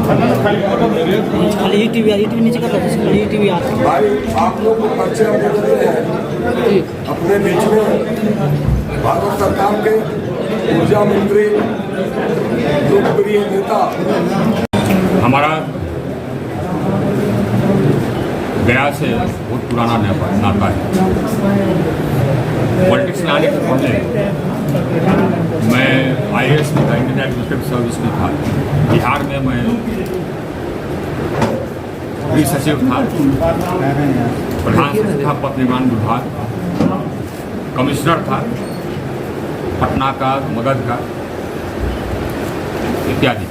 खाली टीवी नीचे कर दो, खाली टीवी आता है। भाई आप लोग को परिचय हम दे देते हैं अपने बीच में। भारत सरकार के ऊर्जा मंत्री, लोकप्रिय नेता, हमारा गया से बहुत पुराना नाता है। पॉलिटिक्स में आने से पहले मैं IAS में था, इंडियन एडमिनिस्ट्रेटिव सर्विस में था। बिहार में मैं गृह सचिव था, प्रधान सचिव था पथ निर्माण विभाग, कमिश्नर था पटना का, मगध का इत्यादि,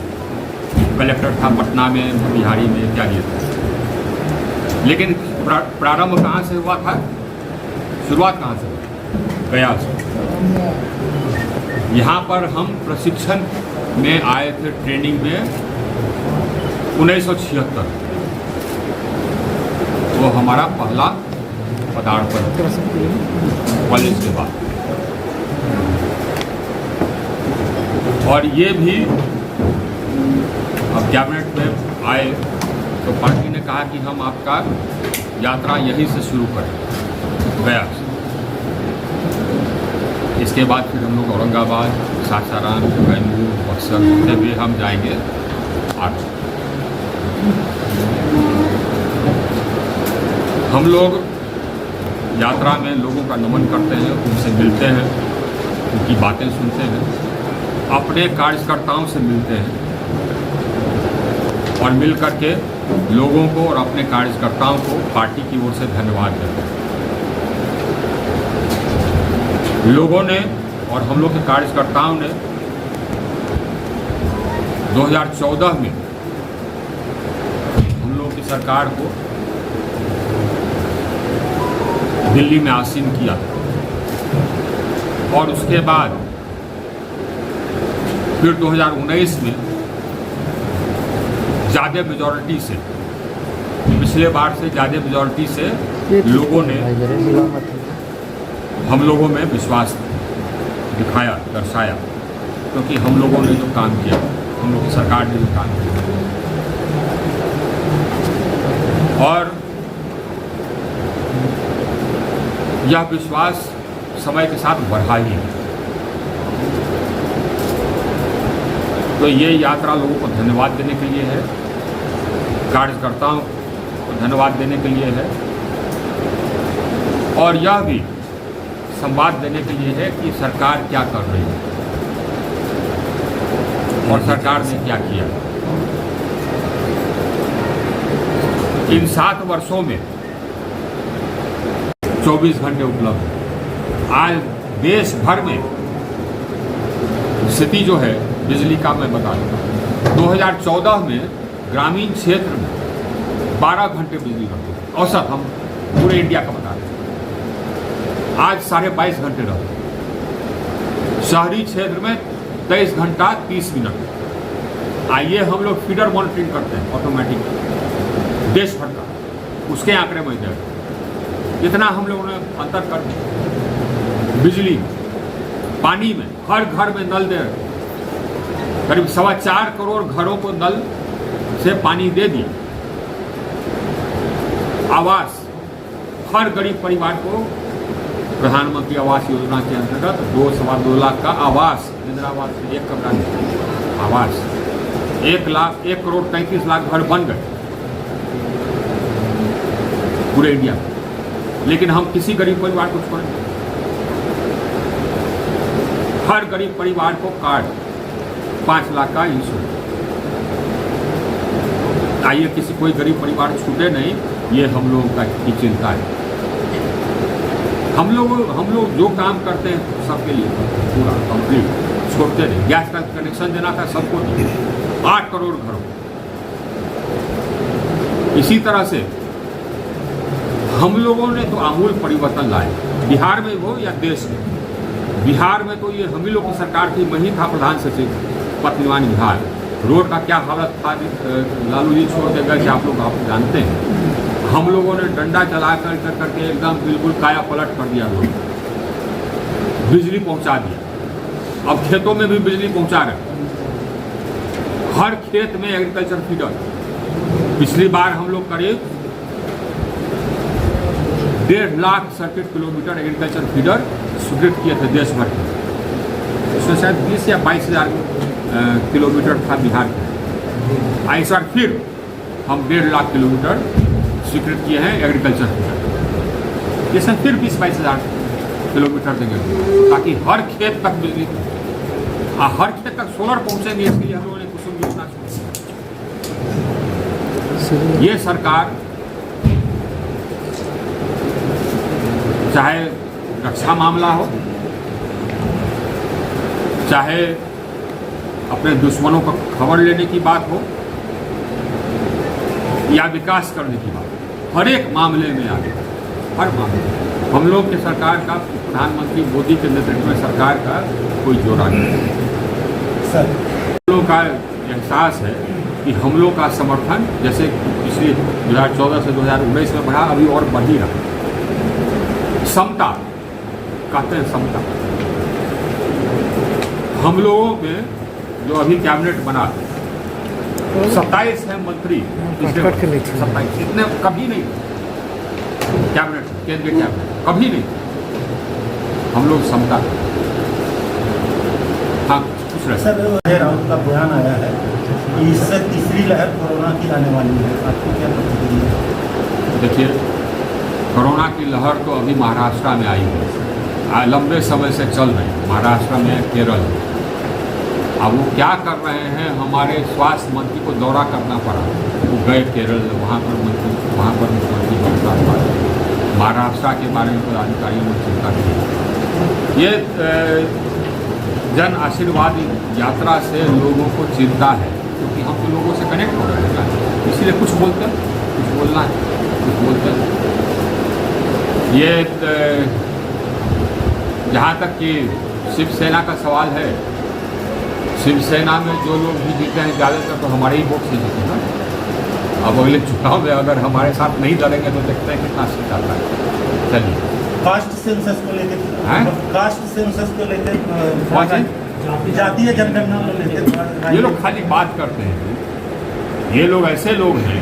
कलेक्टर था पटना में, बिहारी में इत्यादि। लेकिन प्रारंभ कहाँ से हुआ था, शुरुआत कहाँ से हुई? गया से। यहाँ पर हम प्रशिक्षण में आए थे, ट्रेनिंग में 1976। वो हमारा पहला पदार्पण कॉलेज के बाद। और ये भी अब कैबिनेट में आए तो पार्टी ने कहा कि हम आपका यात्रा यहीं से शुरू करें, गया से। इसके बाद फिर हम लोग औरंगाबाद, सासाराम, कैमूर, बक्सर होते हुए हम जाएंगे आगे। हम लोग यात्रा में लोगों का नमन करते हैं, उनसे मिलते हैं, उनकी बातें सुनते हैं, अपने कार्यकर्ताओं से मिलते हैं और मिल करके लोगों को और अपने कार्यकर्ताओं को पार्टी की ओर से धन्यवाद देते हैं। लोगों ने और हम लोग के कार्यकर्ताओं ने 2014 में हम लोग की सरकार को दिल्ली में आसीन किया और उसके बाद फिर 2019 में ज़्यादा मेजॉरिटी से, पिछले बार से ज़्यादा मेजॉरिटी से लोगों ने हम लोगों में विश्वास दिखाया, दर्शाया, क्योंकि हम लोगों ने जो काम किया, हम लोग की सरकार ने जो काम किया, और यह विश्वास समय के साथ बढ़ा ही है। तो ये यात्रा लोगों को धन्यवाद देने के लिए है, कार्यकर्ताओं को धन्यवाद देने के लिए है, और यह भी संवाद देने के लिए है कि सरकार क्या कर रही है और सरकार ने क्या किया। इन 7 वर्षों में 24 घंटे उपलब्ध है। आज देश भर में स्थिति जो है बिजली का, मैं बता दूँ 2014 में ग्रामीण क्षेत्र में 12 घंटे बिजली रहती है औसत, हम पूरे इंडिया का बता रहे हैं। आज 22.5 घंटे रहते। शहरी क्षेत्र में 23 घंटा 30 मिनट। आइए हम लोग फीडर मॉनिटरिंग करते हैं ऑटोमेटिक देश भर का, उसके आंकड़े में जाए इतना हम लोगों ने अंतर कर दिया। बिजली, पानी में हर घर में नल दे रहे, करीब 4.25 करोड़ घरों को नल से पानी दे दिया। आवास, हर गरीब परिवार को प्रधानमंत्री आवास योजना के अंतर्गत 2-2.25 लाख का आवास, इंदिरा आवास से 1 कमरा आवास, 1 करोड़ 33 लाख घर बन गए पूरे इंडिया में। लेकिन हम किसी गरीब परिवार को छोड़ नहीं, हर गरीब परिवार को कार्ड 5 लाख का इंश्योरेंस। आइए किसी कोई गरीब परिवार छूटे नहीं, ये हम लोगों की चिंता है। हम लोग जो काम करते हैं सबके लिए पूरा कंप्लीट, छोड़ते नहीं। गैस का कनेक्शन देना था सबको, 8 करोड़ घरों। इसी तरह से हम लोगों ने तो आमूल परिवर्तन लाए, बिहार में हो या देश में। बिहार में तो ये हम ही लोग की सरकार थी, मैं ही था प्रधान सचिव पथ निर्माण विभाग। रोड का क्या हालत था, लालू जी छोड़ के गए, आप लोग आप जानते हैं। हम लोगों ने डंडा चला करके एकदम बिल्कुल काया पलट कर दिया, लोग बिजली पहुंचा दिया। अब खेतों में भी बिजली पहुंचा रहे, हर खेत में एग्रीकल्चर फीडर। पिछली बार हम लोग करीब 1.5 lakh circuit kilometre agriculture feeder स्वीकृत किए थे देश भर में। उसमें शायद 20 या 22 हज़ार किलोमीटर था बिहार का। इस बार फिर हम 1.5 लाख किलोमीटर स्वीकृत किए हैं एग्रीकल्चर फीडर। इसमें फिर 20-22 हज़ार किलोमीटर देंगे ताकि हर खेत तक बिजली, हर खेत तक सोलर पहुंचेंगे। इसलिए हम लोगों ने कुसुम योजना शुरू। ये सरकार चाहे रक्षा मामला हो, चाहे अपने दुश्मनों को खबर लेने की बात हो, या विकास करने की बात, हर एक मामले में आगे, हर मामले में हम लोग के सरकार का, प्रधानमंत्री मोदी के नेतृत्व में सरकार का कोई जोड़ा नहीं। हम लोग का एहसास है कि हम लोग का समर्थन जैसे पिछले 2014 से 2019 में बढ़ा, अभी और बढ़ ही रहा। समता कहते हैं, समता। हम लोगों में जो अभी कैबिनेट बना 27 है मंत्री, 27 इतने कभी नहीं कैबिनेट, केंद्रीय कैबिनेट कभी नहीं। हम लोग समता। हाँ, कुछ रहे सर, राहुल का बयान आया है कि इससे तीसरी लहर कोरोना की आने वाली है, आपको क्या प्रतिक्रिया? देखिए, कोरोना की लहर तो अभी महाराष्ट्र में आई है, लंबे समय से चल रही है। महाराष्ट्र में, केरल में। अब वो क्या कर रहे हैं, हमारे स्वास्थ्य मंत्री को दौरा करना पड़ा, वो गए केरल, वहाँ पर मुख्यमंत्री बरसात, महाराष्ट्र के बारे में पदाधिकारियों ने चिंता की। ये जन आशीर्वाद यात्रा से लोगों को चिंता है, क्योंकि हम तो लोगों से कनेक्ट हो रहे हैं, इसलिए कुछ बोलते हैं, कुछ बोलना है, कुछ बोलते हैं। ये जहाँ तक कि शिवसेना का सवाल है, शिवसेना में जो लोग भी जीते हैं ज़्यादातर तो हमारे ही वोट से जीते हैं ना। अब अगले चुनाव में अगर हमारे साथ नहीं लड़ेंगे तो देखते हैं कितना सीट आता है। चलिए, कास्ट सेंसस को लेकर, कास्ट सेंसस को लेकर, जातीय जनगणना को लेकर ये लोग खाली बात करते हैं। ये लोग ऐसे लोग हैं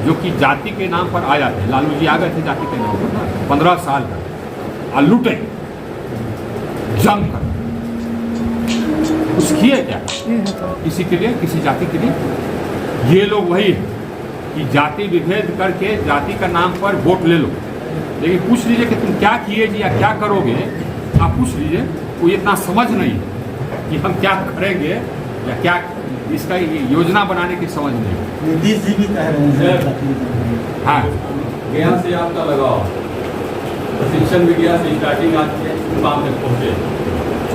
जो कि जाति के नाम पर आ जाते हैं। लालू जी आ गए थे जाति के नाम पर 15 साल तक, और लूटे जंग कर, कुछ किए क्या किसी के लिए, किसी जाति के लिए? ये लोग वही है कि जाति विभेद करके जाति का नाम पर वोट ले लो, लेकिन पूछ लीजिए कि तुम क्या किए जी या क्या करोगे, आप पूछ लीजिए। वो इतना समझ नहीं कि हम क्या करेंगे या क्या इसका योजना बनाने की समझ नहीं। नीतीश जी भी कह रहे हैं। हाँ, गया से आपका लगाओ, प्रशिक्षण भी गया से स्टार्टिंग आज के मुकाम तक पहुँचे।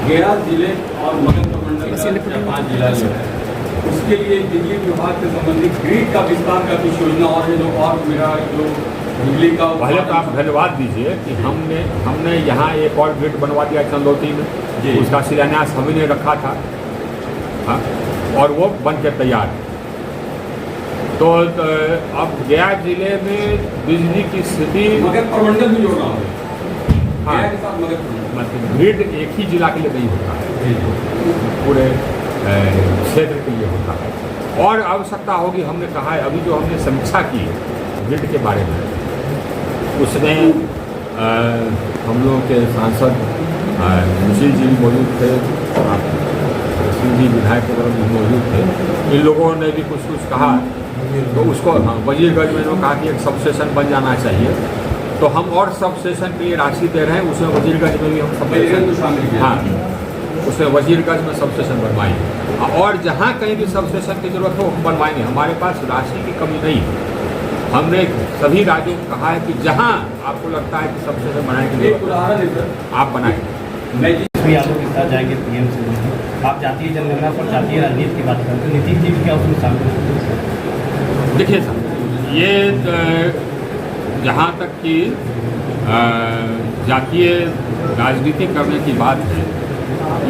गया जिले और मगध प्रमंडल का 5 जिला जो है, उसके लिए बिजली विभाग से संबंधित ग्रिड का विस्तार का कुछ योजना और है, जो और मेरा जो बिजली का पहले तो आप धन्यवाद दीजिए कि हमने यहाँ एक और ग्रिड बनवा दिया चंदौती में, उसका शिलान्यास हम ही ने रखा था। हाँ, और वो बन के तैयार है। तो अब गया जिले में बिजली की स्थिति, मगध प्रमंडल भी जोड़ना है। हाँ, गया के साथ मगध प्रमंडल, मतलब ग्रिड एक ही जिला के लिए नहीं होता है, पूरे क्षेत्र के लिए होता है। और आवश्यकता होगी, हमने कहा है, अभी जो हमने समीक्षा की ग्रिड के बारे में, उसमें हम लोगों के सांसद मुशील जी भी मौजूद थे, सिंह जी विधायक भी मौजूद थे। इन लोगों ने भी कुछ कहा, तो उसको वजीरगंज में इन्होंने कहा कि एक सब स्टेशन बन जाना चाहिए। तो हम और सब स्टेशन के लिए राशि दे रहे हैं, उसमें वजीरगंज में भी हम सब स्टेशन शामिल किया। हाँ, उसमें वजीरगंज में सब स्टेशन बनवाएंगे, और जहाँ कहीं भी सब स्टेशन की जरूरत हो बनवाएंगे। हमारे पास राशि की कमी नहीं है। हमने सभी राज्यों को कहा है कि जहाँ आपको लगता है कि सब स्टेशन बनाने के लिए एक उदाहरण है सर, आप बनाएंगे। मैं यादव के साथ जाएंगे पीएम से मिलने। आप जातीय जनगणना पर जातीय राजनीति की बात करते हैं, नीतीश जी भी क्या उसमें शामिल हैं? देखिए साहब, ये जहाँ तक कि जातीय राजनीति करने की बात है,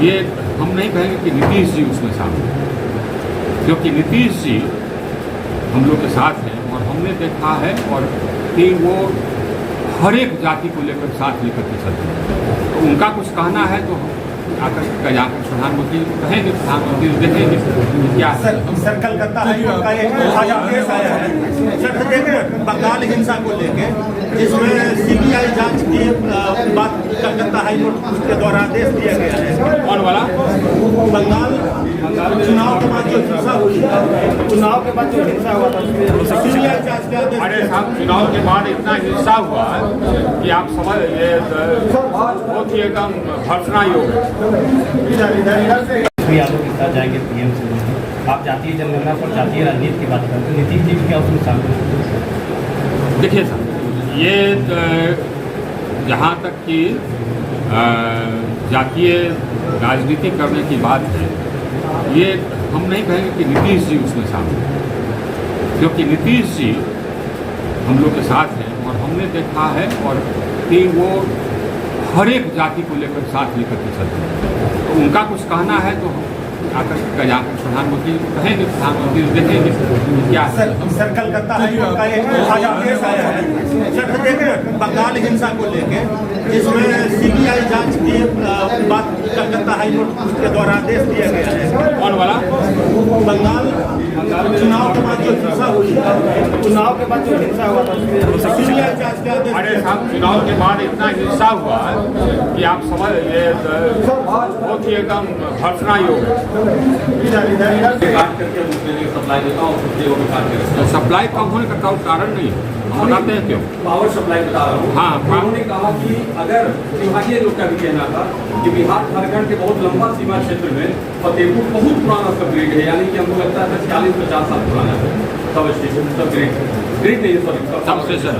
ये हम नहीं कहेंगे कि नीतीश जी उसमें शामिल हैं, क्योंकि नीतीश जी हम लोग के साथ हैं और हमने देखा है और कि वो हर एक जाति को लेकर साथ लेकर के चलते हैं। तो उनका कुछ कहना है तो आकर का जाकर प्रधानमंत्री कहेंगे, प्रधानमंत्री देखेंगे क्या है। सर कलकत्ता हाईकोर्ट का एक ताजा केस आया है सर, देखिए बंगाल हिंसा को लेके, जिसमें सीबीआई जांच की बात कलकत्ता हाईकोर्ट के द्वारा आदेश दिया गया है। कौन वाला? बंगाल चुनाव के बाद जो हिंसा हुई, चुनाव के बाद जो हिंसा हुआ था उसके सीबीआई जांच के आदेश। अरे साहब, चुनाव के बाद इतना हिंसा हुआ कि आप समझ ये बहुत ही एकदम भर्सना योग है। भी यादव के साथ जाएंगे पीएम से मिलने। आप जातीय जनगणना पर जातीय राजनीति की बात करते हैं, नीतीश जी भी क्या उसमें शामिल हैं? देखिए साहब, ये जहाँ तक कि जातीय राजनीति करने की बात है, ये हम नहीं कहेंगे कि नीतीश जी उसमें शामिल हैं, क्योंकि नीतीश जी हम लोग के साथ हैं और हमने देखा है और कि वो हर एक जाति को लेकर साथ लेकर के चलते हैं। तो उनका कुछ कहना है तो आकर का जाकर प्रधानमंत्री कहेंगे, प्रधानमंत्री देखेंगे क्या है। सर कलकत्ता हाईकोर्ट का एक ताजा केस आया है सर, देखिए बंगाल हिंसा को लेके, जिसमें सीबीआई जांच की बात कलकत्ता हाईकोर्ट के द्वारा आदेश दिया गया है। कौन वाला? बंगाल चुनाव के बाद जो हिंसा हुई, चुनाव के बाद जो हिंसा हुआ था उसके सीबीआई जांच के आदेश। अरे साहब, चुनाव के बाद इतना हिंसा हुआ कि आप समझ ये बहुत ही एकदम भर्सना योग है। काट करके उसके लिए सप्लाई देता हूँ, उसके वो भी काट करके तो सप्लाई कम होने का कोई कारण नहीं है, हम बताते हैं क्यों। पावर सप्लाई बता रहा हूँ। हाँ, उन्होंने कहा कि अगर विभागीय लोग का भी कहना था कि बिहार झारखंड के बहुत लंबा सीमा क्षेत्र में फतेहपुर बहुत पुराना सब ग्रिड है, यानी कि हमको लगता है 40-50 साल पुराना है सब स्टेशन, सब ग्रिड नहीं, सॉरी सब स्टेशन।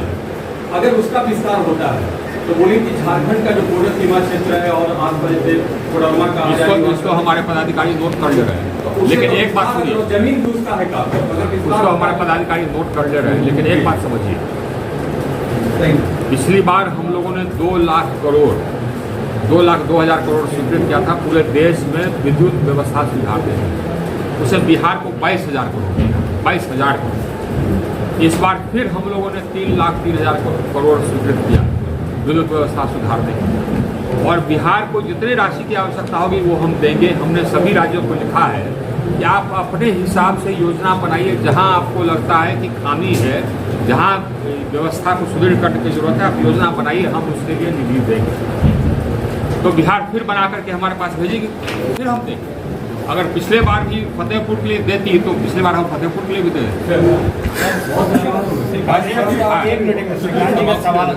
अगर उसका विस्तार होता है तो बोले कि झारखंड का जो बॉर्डर सीमा क्षेत्र है और आस-पास से कोडरमा का इसको हमारे पदाधिकारी नोट कर ले रहे हैं, लेकिन एक बात सुनिए, जमीन भी उसका है काफी, उसको हमारे पदाधिकारी नोट कर ले रहे हैं, लेकिन एक बात समझिए, पिछली बार हम लोगों ने 2 लाख करोड़ 2,02,000 करोड़ स्वीकृत किया था पूरे देश में विद्युत व्यवस्था सुधार देने, उसे बिहार को 22,000 करोड़ दिया, 22,000 करोड़। इस बार फिर हम लोगों ने 3,03,000 करोड़ स्वीकृत किया विद्युत व्यवस्था सुधार देंगे, और बिहार को जितनी राशि की आवश्यकता होगी वो हम देंगे। हमने सभी राज्यों को लिखा है कि आप अपने हिसाब से योजना बनाइए, जहां आपको लगता है कि खामी है, जहां व्यवस्था को सुदृढ़ करने की जरूरत है, आप योजना बनाइए, हम उसके लिए निधि देंगे। तो बिहार फिर बना करके हमारे पास भेजेगी, फिर हम देंगे। अगर पिछले बार भी फतेहपुर के लिए देती तो पिछले बार हम फतेहपुर के लिए भी दे दें। एक मिनट, सवाल